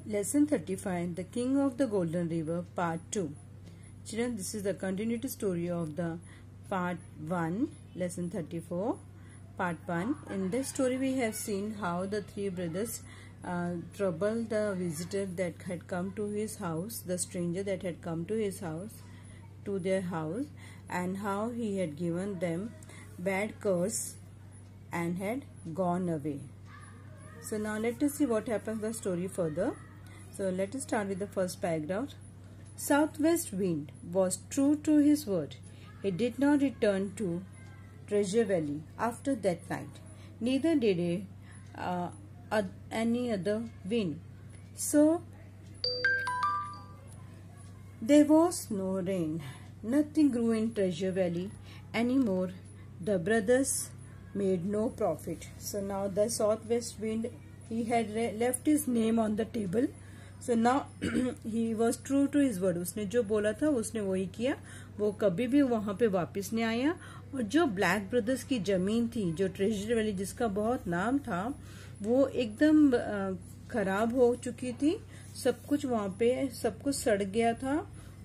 Lesson 35, The King of the Golden River, Part 2. Children, this is the continued story of the Part 1, Lesson 34, Part 1. In this story, we have seen how the three brothers troubled the visitor that had come to his house, the stranger that had come to his house, to their house, and how he had given them bad curse and had gone away. So now let us see what happens in the story further. So let us start with the first paragraph. Southwest Wind was true to his word. He did not return to Treasure Valley after that night. Neither did any other wind. So there was no rain. Nothing grew in Treasure Valley anymore. The brothers made no profit. So now the Southwest Wind, he had left his name on the table. So now he was true to his word. उसने जो बोला था उसने वही किया. वो कभी भी वहां पे वापस नहीं आया. और जो ब्लैक ब्रदर्स की जमीन थी, जो ट्रेजर वैली जिसका बहुत नाम था, वो एकदम खराब हो चुकी थी. सब कुछ वहां पे सब कुछ सड़ गया था.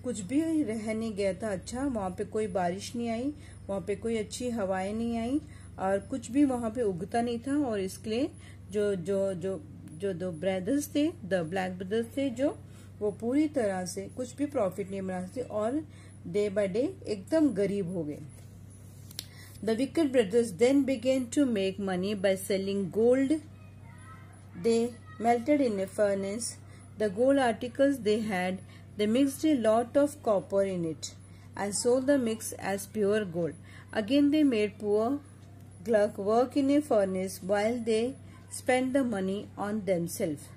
कुछ भी रह नहीं गया था. अच्छा, वहां पे कोई बारिश नहीं आई, वहां पे कोई अच्छी हवाएं नहीं आई और कुछ भी वहां पे उगता नहीं था. और इसके लिए जो जो जो जो दो ब्रदर्स थे, द ब्लैक ब्रदर्स थे, जो वो पूरी तरह से कुछ भी प्रॉफिट नहीं बना सकते और डे बाय डे एकदम गरीब हो गए. The wicked brothers then began to make money by selling gold. They melted in a furnace the gold articles they had. They mixed a lot of copper in it and sold the mix as pure gold. Again they made poor Gluck work in a furnace while they spend the money on themselves.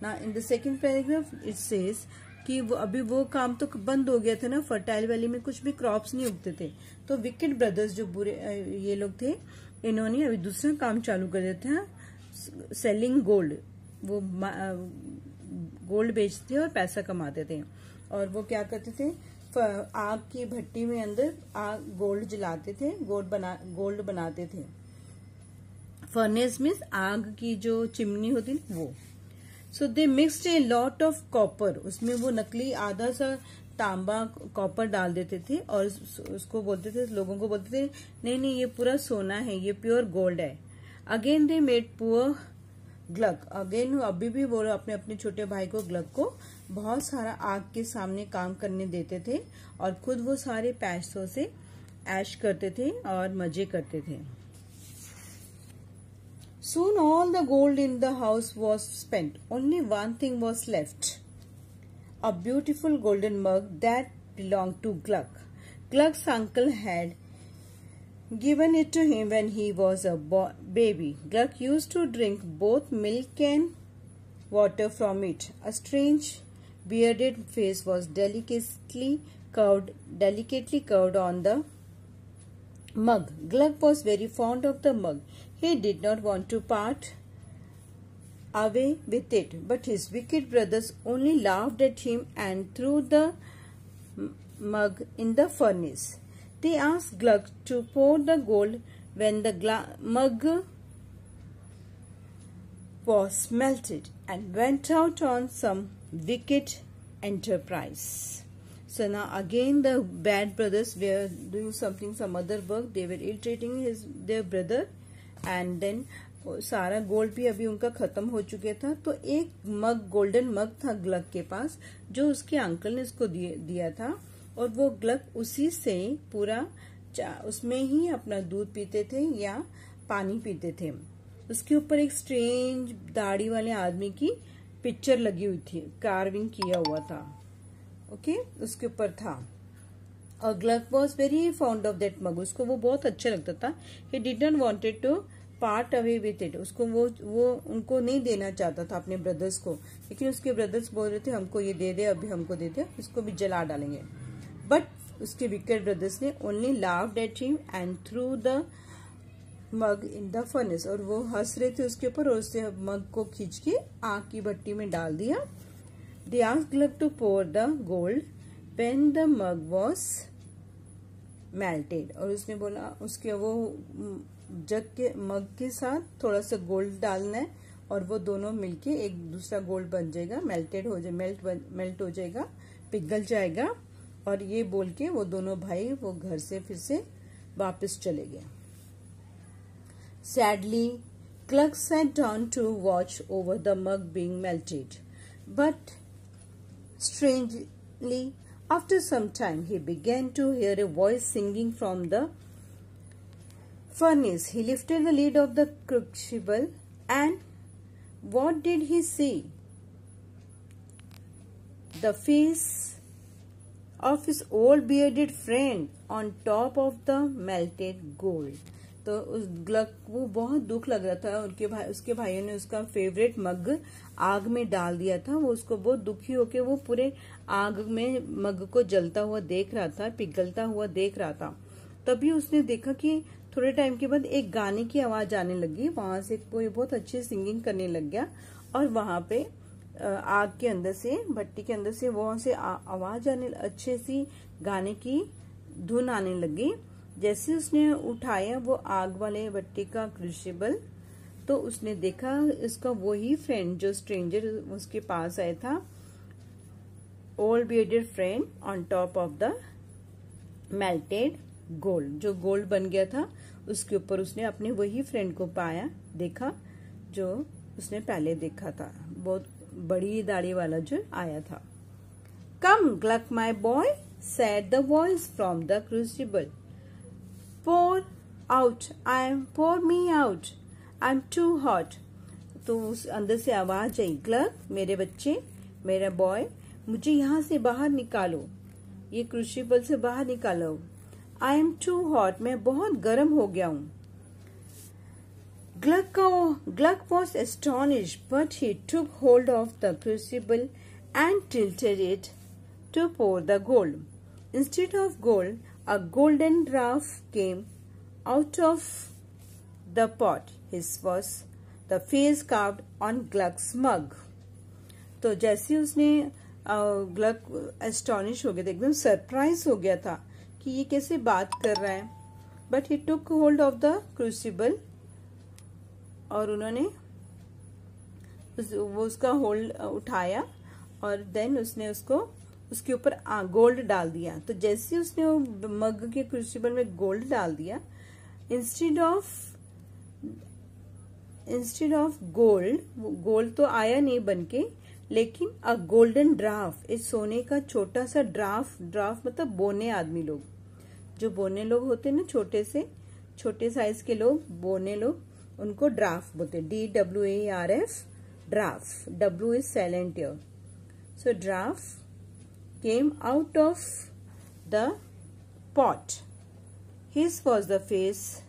Now in the second paragraph it says कि वो अभी वो काम तो बंद हो गया था ना. फर्टाइल वैली में कुछ भी क्रॉप्स नहीं उगते थे. तो विकेड ब्रदर्स जो बुरे ये लोग थे, इन्होंने अभी दूसरा काम चालू कर दिया था, सेलिंग गोल्ड. वो गोल्ड बेचते और पैसा कमाते थे. और वो क्या करते थे, आग की भट्टी में अंदर आग गोल्ड जलाते थे, गोल्ड बनाते थे. फर्नेस मीन्स आग की जो चिमनी होती है वो. So they mixed a lot of copper. उसमें वो नकली आधा सा तांबा कॉपर डाल देते थे और उसको बोलते थे, लोगों को बोलते थे नहीं नहीं ये पूरा सोना है, ये प्योर गोल्ड है. Again they made poor Gluck. Again अभी भी वो अपने अपने छोटे भाई को ग्लक को बहुत सारा आग के सामने काम करने देते थे और खुद वो सारे पैसों से ऐश करते थे और मजे करते थे. Soon all the gold in the house was spent. Only one thing was left. A beautiful golden mug that belonged to Gluck. Gluck's uncle had given it to him when he was a baby. Gluck used to drink both milk and water from it. A strange bearded face was delicately curved on the mug. Gluck was very fond of the mug. He did not want to part away with it, but his wicked brothers only laughed at him and threw the mug in the furnace. They asked Gluck to pour the gold when the mug was melted and went out on some wicked enterprise. So now again the bad brothers were doing some other work. They were ill-treating their brother. And then सारा gold भी अभी उनका खत्म हो चुका था. तो एक मग, गोल्डन मग था ग्लक के पास, जो उसके अंकल ने उसको दिया था. और वो ग्लक उसी से पूरा उसमें ही अपना दूध पीते थे या पानी पीते थे. उसके ऊपर एक स्ट्रेंज दाढ़ी वाले आदमी की पिक्चर लगी हुई थी, कार्विंग किया हुआ था. ओके, उसके ऊपर था. और Gluck was very fond of that mug. उसको वो बहुत अच्छा लगता था. He did not wanted to part away with it. उसको वो उनको नहीं देना चाहता था अपने ब्रदर्स को. लेकिन उसके ब्रदर्स बोल रहे थे हमको ये दे दे, अभी हमको दे दे, इसको भी जला डालेंगे. बट उसके विकेड ब्रदर्स ने only laughed at him and through the mug in the furnace. और वो हंस रहे थे उसके ऊपर और उससे मग को खींच के आग की भट्टी में डाल दिया. They asked Gluck to pour the gold when the mug was melted. और उसने बोला उसके वो जग के मग के साथ थोड़ा सा गोल्ड डालना है और वो दोनों मिलके एक दूसरा गोल्ड बन जाएगा, मेल्ट हो जाएगा, पिघल जाएगा। और ये बोल के वो दोनों भाई वो घर से फिर से वापस चले गए। Sadly, Gluck sat down to watch over the mug being melted. But strangely, after some time, he began to hear a voice singing from the furnace. He lifted the lid of the crucible, and what did he see? The face of his old bearded friend on top of the melted gold. तो उस Glück वो बहुत दुख लग रहा था, उसके भाइयों ने उसका फेवरेट मग आग में डाल दिया था। वो उसको बहुत दुखी होके वो पूरे आग में मग को जलता हुआ देख रहा था, पिघलता हुआ देख रहा था। तभी उसने देखा कि थोड़े टाइम के बाद एक गाने की आवाज आने लगी। वहां से कोई बहुत अच्छी सिंगिंग करने लग गया और वहां पे आग के अंदर से, भट्टी के अंदर से वहां से आवाज आने, अच्छे सी गाने की धुन आने लगी। जैसे उसने उठाया वो आग वाले भट्टी का क्रूसिबल, तो उसने देखा इसका वही फ्रेंड जो स्ट्रेंजर उसके पास आया था, old bearded friend on top of the melted gold. जो गोल्ड बन गया था उसके ऊपर उसने अपने वही फ्रेंड को पाया, देखा जो उसने पहले देखा था, बहुत बड़ी दाढ़ी वाला जो आया था। Come Gluck my boy, said the voice from the crucible, pour me out, I'm too hot। तो उस अंदर से आवाज आई, ग्लक मेरे बच्चे, मेरा बॉय, मुझे यहाँ से बाहर निकालो, ये क्रूसिबल से बाहर निकालो। I am too hot, मैं बहुत गर्म हो गया हूँ। Gluck was astonished, but he took hold of the crucible and tilted it to pour the gold. Instead of gold, a golden draught came out of the pot. His was the face carved on Gluck's mug. तो जैसे उसने Glück astonish हो गया था, एकदम surprise हो गया था कि ये कैसे बात कर रहा है। But he took hold of the crucible, और उन्होंने वो उसका होल्ड उठाया और देन उसने उसके ऊपर गोल्ड डाल दिया। तो जैसे उसने मग के क्रूसिबल में गोल्ड डाल दिया, इंस्टेड ऑफ गोल्ड तो आया नहीं बनके, लेकिन अ गोल्डन ड्राफ्ट, इस सोने का छोटा सा ड्राफ्ट मतलब बोने आदमी लोग, जो बोने लोग होते हैं ना, छोटे साइज के लोग, बोने लोग, उनको ड्राफ्ट बोलते, DWARF, draft, W is silent here। So draft came out of the pot. His was the face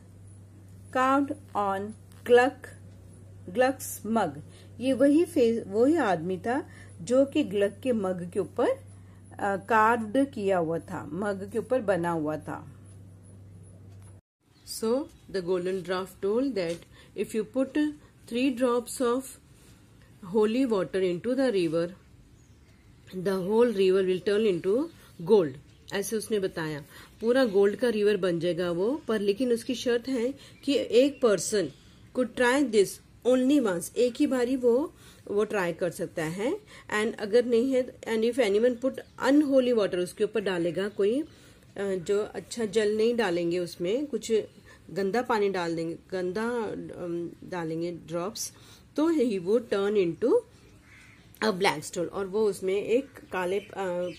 carved on Gluck's mug. ये वही आदमी था जो कि ग्लक के मग के ऊपर कार्व्ड किया हुआ था, मग के ऊपर बना हुआ था। So the golden draft told that if you put 3 drops of holy water into the river, the whole river will turn into gold। ऐसे उसने बताया, पूरा गोल्ड का रिवर बन जाएगा वो, पर लेकिन उसकी शर्त है कि एक person could try this only once, एक ही बारी वो ट्राई कर सकता है। एंड अगर नहीं है, and if anyone put unholy water, उसके ऊपर डालेगा कोई जो अच्छा जल नहीं डालेंगे, उसमें कुछ गंदा पानी डालेंगे ड्रॉप्स, तो he would turn into a black stone, और वो उसमें एक काले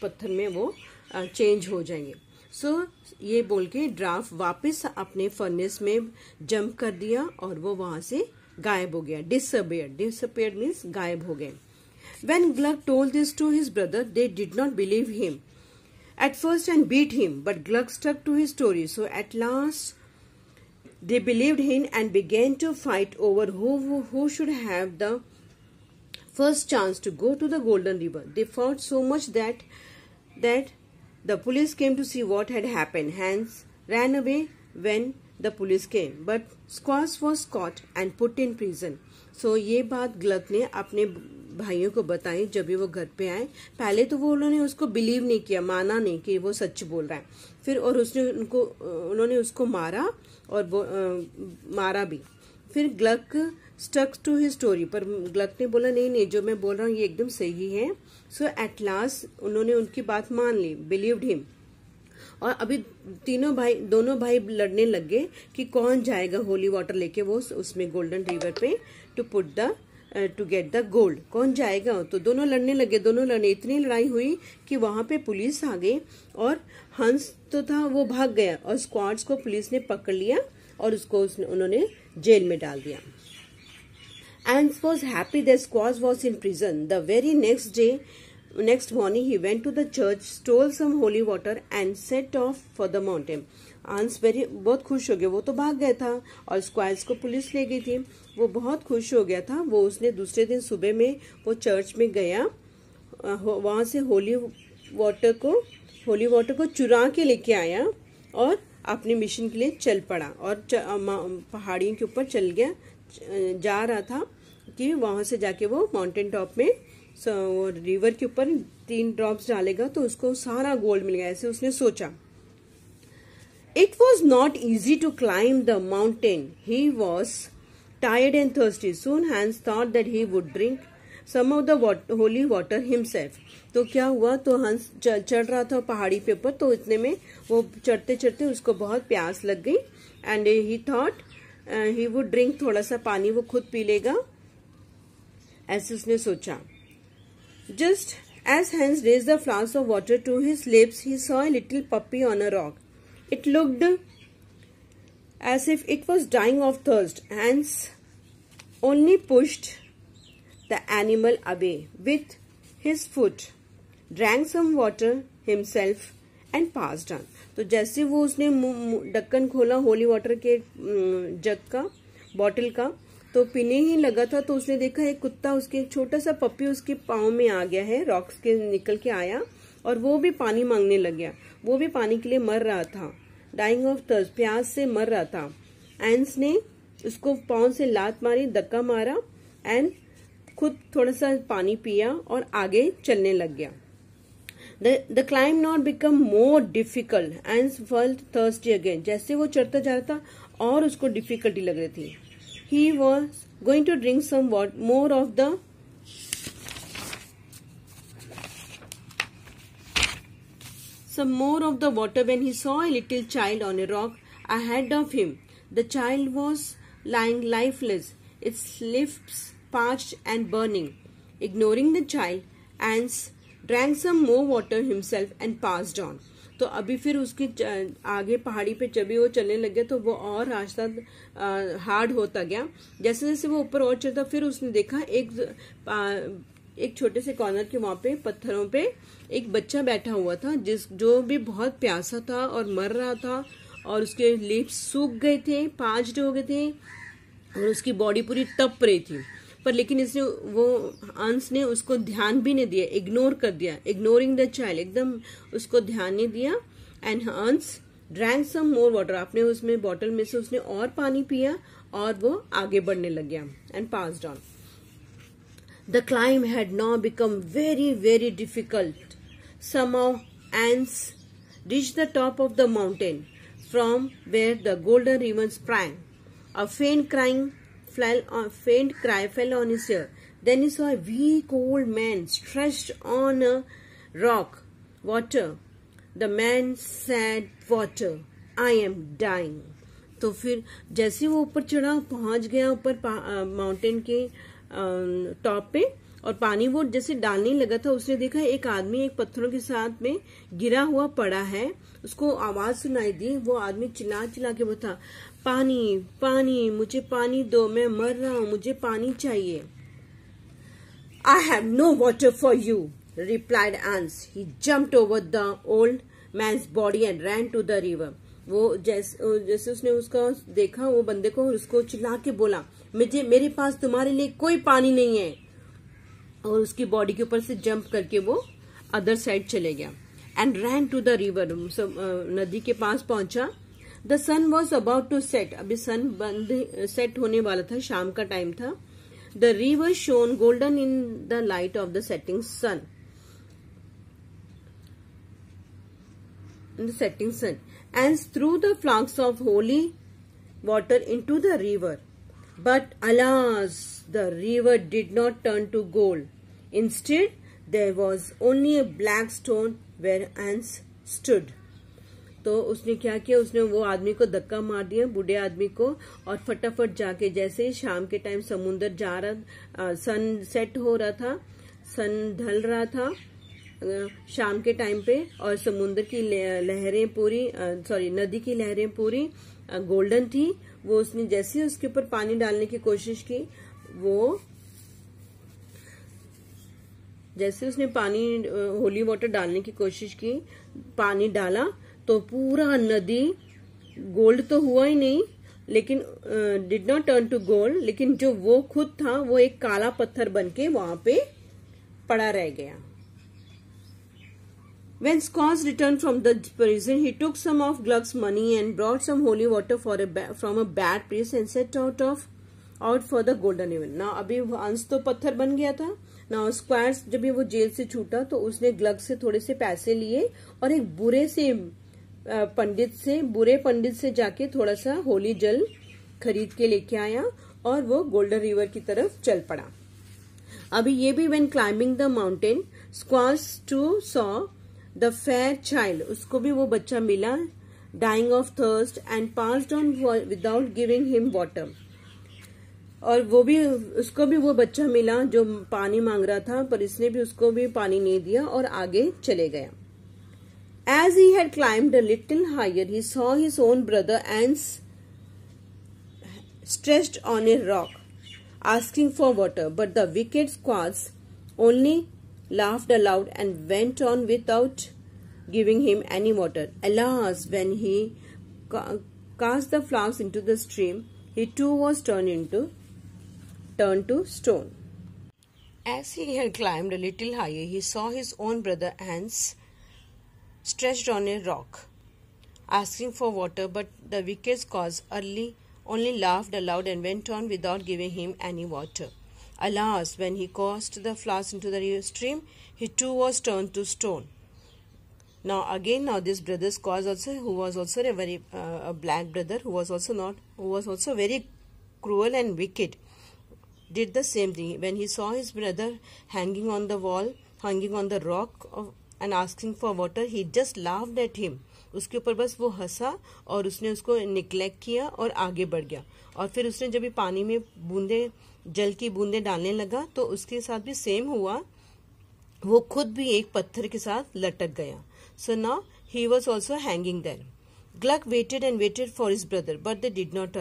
पत्थर में वो चेंज हो जाएंगे। सो ये बोल के ड्राफ्ट वापस अपने फर्नेस में जंप कर दिया और वो वहां से गायब हो गया। डिसअपियर्ड मीन्स गायब हो गए। When Gluck told this to his brother, they did not believe him at first and beat him, but Gluck stuck to his story. So at last they believed him and began to fight over who should have the first chance to go to the Golden River. They fought so much that the police came to see what had happened. Hans ran away when the police came, but Squash was caught and put in prison. So ये बात Glück ने अपने भाइयों को बताई जब भी वो घर पे आए। पहले तो उन्होंने उसको बिलीव नहीं किया, माना नहीं कि वो सच बोल रहा है। फिर और उन्होंने उसको मारा और मारा भी। फिर Gluck stuck to his story, पर ग्लक ने बोला नहीं नहीं, जो मैं बोल रहा हूँ ये एकदम सही है। सो एट लास्ट उन्होंने उनकी बात मान ली, बिलीव्ड हिम। और अभी दोनों भाई लड़ने लग गए कि कौन जाएगा होली वाटर लेके वो उसमें गोल्डन रिवर पे टू गेट द गोल्ड, कौन जाएगा। तो दोनों लड़ने लगे, इतनी लड़ाई हुई कि वहां पे पुलिस आ गई और हंस तो था वो भाग गया और स्क्वाड्स को पुलिस ने पकड़ लिया और उन्होंने जेल में डाल दिया। Hans was happy that Squash was in prison. The very next morning he went to the church, stole some holy water and set off for the mountain. Hans बहुत खुश हो गया, वो तो भाग गया था और स्क्वायर्स को पुलिस ले गई थी। वो बहुत खुश हो गया था। उसने दूसरे दिन सुबह में वो चर्च में गया, वहां से होली वाटर को चुरा के लेके आया और अपने मिशन के लिए चल पड़ा और पहाड़ियों के ऊपर चल गया, जा रहा था कि वहां से जाके वो माउंटेन टॉप में रिवर के ऊपर 3 ड्रॉप्स डालेगा तो उसको सारा गोल्ड मिलेगा, ऐसे उसने सोचा। It was not easy to climb the mountain. He was tired and thirsty. Soon Hans thought that he would drink some of the holy water himself. तो क्या हुआ, तो हंस चढ़ रहा था पहाड़ी पे ऊपर, तो इतने में वो चढ़ते चढ़ते उसको बहुत प्यास लग गई and he thought he would drink, थोड़ा सा पानी वो खुद पी लेगा, ऐसे उसने सोचा। Just as Hans raised the flask of water to his lips, he saw a little puppy on a rock. It looked as if it was dying of thirst. Hans only pushed the animal away with his foot, drank some water himself and passed on. तो जैसे वो उसने ढक्कन खोला holy water के जग का, bottle का, तो पीने ही लगा था तो उसने देखा एक कुत्ता, उसके छोटा सा पप्पी उसके पाँव में आ गया है, रॉक्स के निकल के आया और वो भी पानी मांगने लग गया। वो भी पानी के लिए मर रहा था, डाइंग ऑफ थर्स्ट, प्यास से मर रहा था। एंस ने उसको पाँव से लात मारी, धक्का मारा एंड खुद थोड़ा सा पानी पिया और आगे चलने लग गया। The climb now become more difficult and felt thirsty again. जैसे वो चढ़ता जा रहा था और उसको डिफिकल्टी लग रही थी। He was going to drink some more of the water when he saw a little child on a rock ahead of him. The child was lying lifeless, its lips parched and burning. Ignoring the child, Hans drank some more water himself and passed on. तो अभी फिर उसके आगे पहाड़ी पे जब वो चलने लग गया तो वो और रास्ता हार्ड होता गया। जैसे जैसे वो ऊपर और चढ़ता, फिर उसने देखा एक छोटे से कॉर्नर के वहां पे पत्थरों पे एक बच्चा बैठा हुआ था जो भी बहुत प्यासा था और मर रहा था और उसके लिप्स सूख गए थे, पाज्ड हो गए थे और उसकी बॉडी पूरी तप रही थी। पर लेकिन हंस ने उसको ध्यान भी नहीं दिया, इग्नोर कर दिया, इग्नोरिंग द चाइल्ड, एकदम उसको ध्यान नहीं दिया। एंड हंस ड्रैंक सम मोर वाटर, आपने उसमें बॉटल में से उसने और पानी पिया और वो आगे बढ़ने लग गया and passed on. The climb had now become very very difficult. Somehow Hans reached the top of the mountain from where the golden river sprang. A faint cry fell on his ear. Then he saw a weak old man stretched on a rock. Water. The man said, "Water, I am dying." तो फिर जैसे वो ऊपर चढ़ा, पहुंच गया ऊपर mountain के टॉप पे और पानी वो जैसे डालने लगा था, उसने देखा एक आदमी एक पत्थरों के साथ में गिरा हुआ पड़ा है। उसको आवाज सुनाई दी, वो आदमी चिल्ला चिल्ला के बोला, पानी पानी, मुझे पानी दो, मैं मर रहा हूं, मुझे पानी चाहिए। I have no water for you, replied Hans. He jumped over the old man's body and ran to the river. वो जैसे उसने उसका देखा वो बंदे को, उसको चिल्ला के बोला, मेरे पास तुम्हारे लिए कोई पानी नहीं है, और उसकी बॉडी के ऊपर से जंप करके वो अदर साइड चले गया। And ran to the river, नदी के पास पहुंचा। The sun was about to set, अभी सन सेट होने वाला था, शाम का टाइम था। The river shone golden in the light of the setting sun, and threw the flasks of holy water into the river. But alas, the river did not turn to gold. Instead, there was only a black stone where Hans stood. तो उसने क्या किया, उसने वो आदमी को धक्का मार दिया, बूढ़े आदमी को, और फटाफट जाके, जैसे ही शाम के टाइम समुन्द्र जा रहा, सन सेट हो रहा था, सन ढल रहा था शाम के टाइम पे, और समुन्द्र की लहरें पूरी, नदी की लहरें पूरी गोल्डन थी। वो उसने जैसे उसके ऊपर पानी डालने की कोशिश की, वो जैसे उसने पानी होली वाटर डालने की कोशिश की, पानी डाला तो पूरा नदी गोल्ड तो हुआ ही नहीं, लेकिन did not turn to gold, लेकिन जो वो खुद था वो एक काला पत्थर बनके वहां पे पड़ा रह गया। When Squaws returned from the prison, he took some of Gluck's money and brought some holy water from a bad priest and set out for the golden river. Now अभी हंस तो पत्थर बन गया था। Now Squaws जब वो jail से छूटा तो उसने ग्लक से थोड़े से पैसे लिए और एक बुरे पंडित से जाके थोड़ा सा होली जल खरीद के लेके आया और वो गोल्डन रिवर की तरफ चल पड़ा। अभी ये भी when climbing the mountain, Squaws too saw the fair child, उसको भी वो बच्चा मिला, dying of thirst and passed on without giving him water, और उसको भी वो बच्चा मिला जो पानी मांग रहा था, पर इसने भी उसको भी पानी नहीं दिया और आगे चले गया। As he had climbed a little higher, he saw his own brother Hans stretched on a rock, asking for water, but the wicked Squaws only laughed aloud and went on without giving him any water. Alas, when he cast the flask into the stream, he too was turned to stone. As he had climbed a little higher, he saw his own brother Hans stretched on a rock, asking for water, but the wicked Squaws only laughed aloud and went on without giving him any water. Alas, when he cast the flask into the stream, he too was turned to stone. Now this brother Squaws also, who was also a black brother, who was also very cruel and wicked, did the same thing. When he saw his brother hanging on the rock and asking for water, he just laughed at him. उसके ऊपर बस वो हंसा और उसने उसको neglect किया और आगे बढ़ गया। और फिर उसने जब पानी में जल की बूंदे डालने लगा तो उसके साथ भी सेम हुआ, वो खुद भी एक पत्थर के साथ लटक गया। So now he was also hanging there. Gluck waited and waited for his brother, but they did not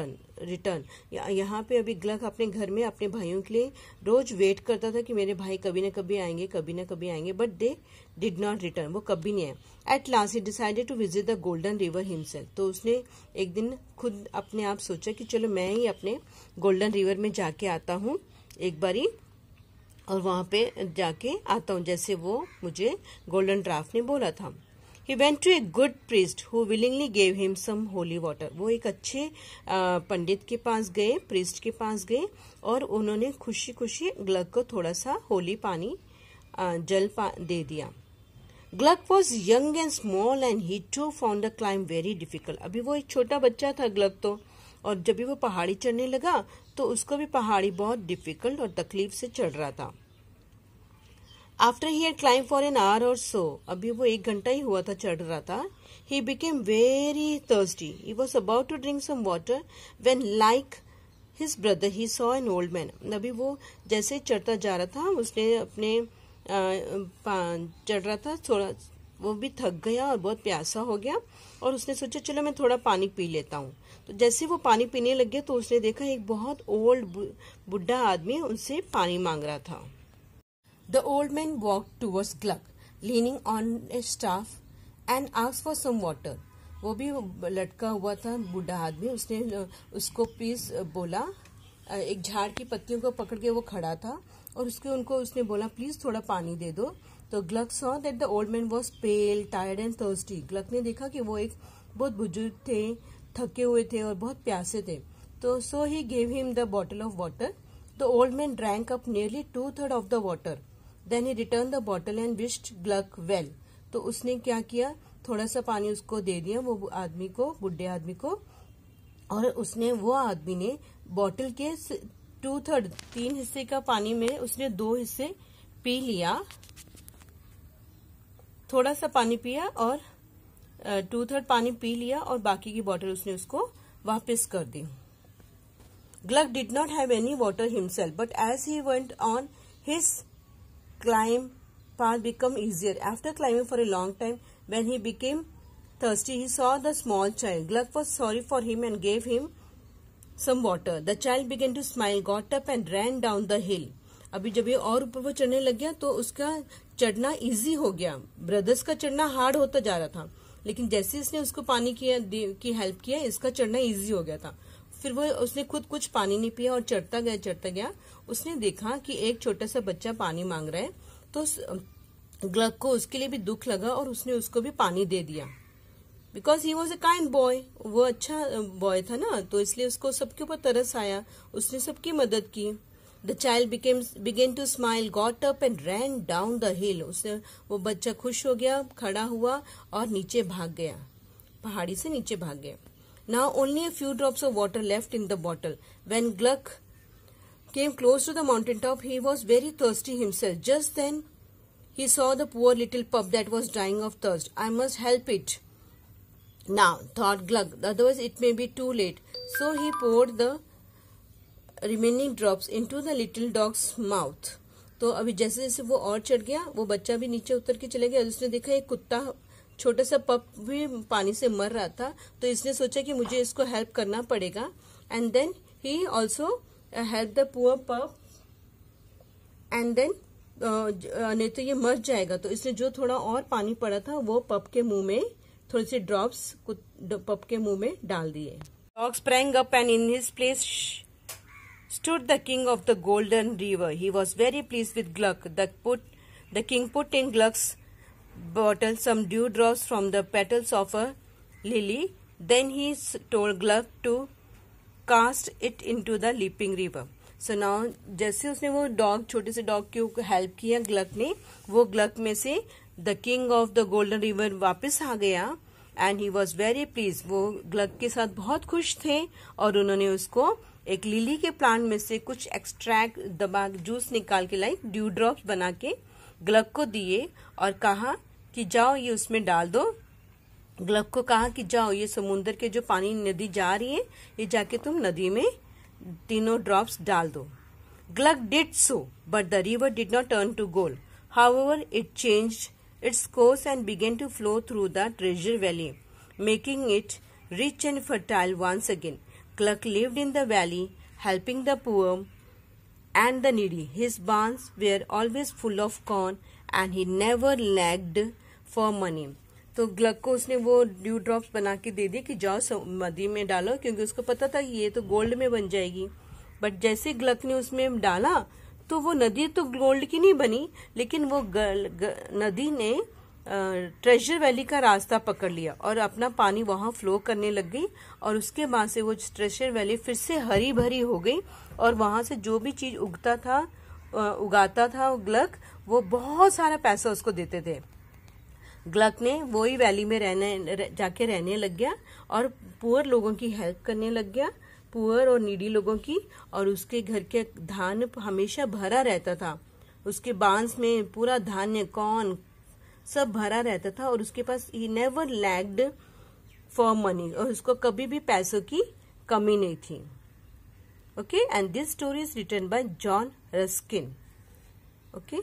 return. यहाँ पे अभी ग्लक अपने घर में अपने भाइयों के लिए रोज वेट करता था कि मेरे भाई कभी न कभी आएंगे, but they did not return. वो कभी नहीं आए। At last he decided to visit the golden river himself. तो उसने एक दिन खुद अपने आप सोचा कि चलो मैं ही अपने गोल्डन रिवर में जाके आता हूँ एक बारी, और वहां पे जाके आता हूँ जैसे वो मुझे गोल्डन ड्राफ्ट ने बोला था। He went to a good priest who willingly gave him some holy water. वो एक अच्छे पंडित के पास गए, प्रीस्ट के पास गए, और उन्होंने खुशी खुशी ग्लक को थोड़ा सा होली पानी दे दिया। Gluck was young and small and he too found the climb very difficult. अभी वो एक छोटा बच्चा था ग्लक तो, और जब भी वो पहाड़ी चढ़ने लगा तो उसको भी पहाड़ी बहुत डिफिकल्ट और तकलीफ से चढ़ रहा था। After he had climbed for an hour or so, अभी वो 1 घंटा ही हुआ था चढ़ रहा था, he became very thirsty. He was about to drink some water when, like his brother, he saw an old man. अभी वो जैसे चढ़ता जा रहा था, उसने अपने चढ़ रहा था, थोड़ा वो भी थक गया और बहुत प्यासा हो गया, और उसने सोचा चलो मैं थोड़ा पानी पी लेता हूँ। तो जैसे वो पानी पीने लग गया तो उसने देखा एक बहुत ओल्ड बुढ़ा आदमी उनसे पानी मांग रहा था। The old man walked towards Gluck, leaning on a staff, and asked for some water. वो भी लटका हुआ था बूढ़ा आदमी, उसने उसको प्लीज बोला, एक झाड़ की पत्तियों को पकड़ के वो खड़ा था और उसने बोला प्लीज थोड़ा पानी दे दो। तो Gluck saw that the old man was pale, tired and thirsty. Gluck ने देखा कि वो एक बहुत बुजुर्ग थे, थके हुए थे और बहुत प्यासे थे। तो so he gave him the bottle of water. The old man drank up nearly 2/3 of the water. Then he returned the bottle and wished Gluck well. तो उसने क्या किया, थोड़ा सा पानी उसको दे दिया वो आदमी को, बुढ़े आदमी को, और वो आदमी ने बॉटल के 2/3 3 हिस्से का पानी में उसने 2 हिस्से पी लिया, थोड़ा सा पानी पिया और 2/3 पानी पी लिया और बाकी की बॉटल उसने उसको वापस कर दी. Gluck did not have any water himself, but as he went on, his climb path became easier. After climbing for a long time, when he became thirsty, he saw the small child. Gluck was sorry for him and gave him some water. The child began to smile, got up and ran down the hill. अभी जब ये और ऊपर वो चढ़ने लग गया तो उसका चढ़ना इजी हो गया. ब्रदर्स का चढ़ना हार्ड होता जा रहा था, लेकिन जैसे इसने उसको पानी की हेल्प किया, इसका चढ़ना इजी हो गया था. फिर वो उसने खुद कुछ पानी नहीं पिया और चढ़ता गया. उसने देखा कि एक छोटा सा बच्चा पानी मांग रहा है, तो ग्लक को उसके लिए भी दुख लगा और उसने उसको भी पानी दे दिया. Because he was a kind boy, वो अच्छा बॉय था ना, तो इसलिए उसको सबके ऊपर तरस आया, उसने सबकी मदद की. The child began to smile, got up and ran down the hill. उसने वो बच्चा खुश हो गया, खड़ा हुआ और नीचे भाग गया, पहाड़ी से नीचे भाग गया. Now only a few drops of water left in the bottle. When Gluck came close to the mountain top, he was very thirsty himself. Just then he saw the poor little pup that was dying of thirst. I must help it now, thought Gluck, otherwise it may be too late. So he poured the remaining drops into the little dog's mouth. तो अभी जैसे जैसे वो और चढ़ गया, वो बच्चा भी नीचे उतर के चले गया. उसने देखा एक कुत्ता, छोटा सा पप भी पानी से मर रहा था, तो इसने सोचा कि मुझे इसको हेल्प करना पड़ेगा. And then he also help the poor pup. And then नहीं तो ये मर जाएगा, तो इसने जो थोड़ा और पानी पड़ा था वो पप के मुंह में, थोड़े से ड्रॉप्स पप के मुंह में डाल दिए. Dog sprang up and in his place stood the king of the golden river. He was very pleased with Gluck. The king put in Gluck's bottle some dewdrops from the petals of a lily. Then he told Gluck to cast it into the leaping river. So now जैसे उसने वो dog, छोटे से dog की help किया Glück ने, वो Glück में से the king of the golden river वापस आ गया. And he was very please. वो ग्लक के साथ बहुत खुश थे और उन्होंने उसको एक लिली के प्लांट में से कुछ एक्सट्रैक्ट दबा जूस निकाल के लाइक ड्यू ड्रॉप्स बना के ग्लक को दिए और कहा कि जाओ ये उसमें डाल दो. ग्लक को कहा कि जाओ ये समुन्द्र के जो पानी नदी जा रही है, ये जाके तुम नदी में तीनों ड्रॉप्स डाल दो. Gluck did so, but the river did not turn to gold. However it changed its course and began to flow through the treasure valley, making it rich and fertile once again. Gluck lived in the valley, helping the poor and the needy. His barns were always full of corn and he never lacked for money. तो Glück को उसने वो due drops बना के दे दिए कि जाओ नदी में डालो, क्योंकि उसको पता था ये तो गोल्ड में बन जाएगी. बट जैसे ग्लक ने उसमें डाला तो वो नदी तो गोल्ड की नहीं बनी, लेकिन वो नदी ने ट्रेजर वैली का रास्ता पकड़ लिया और अपना पानी वहां फ्लो करने लग गई. और उसके बाद से वो ट्रेजर वैली फिर से हरी भरी हो गई और वहां से जो भी चीज उगाता था ग्लक, वो बहुत सारा पैसा उसको देते थे. ग्लक ने वही वैली में जाके रहने लग गया और पुअर लोगों की हेल्प करने लग गया, पुअर और नीडी लोगों की. और उसके घर के धान हमेशा भरा रहता था, उसके बांस में पूरा धान्य कॉर्न सब भरा रहता था और उसके पास he never lacked for money, और उसको कभी भी पैसों की कमी नहीं थी. Okay, and this story is written by John Ruskin. Okay,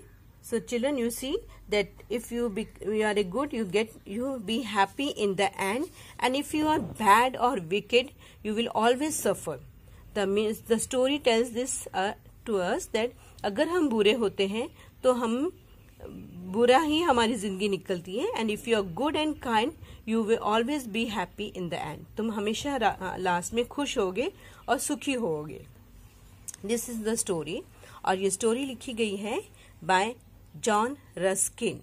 so children, you see that if you are a good, you be happy in the end, and if you are bad or wicked, you will always suffer. The story tells this to us that अगर हम बुरे होते हैं तो हम बुरा ही हमारी जिंदगी निकलती है. And if you are good and kind, you will always be happy in the end. तुम हमेशा लास्ट में खुश होगे और सुखी होगे. दिस इज द स्टोरी, और ये स्टोरी लिखी गई है बाय जॉन रस्किन.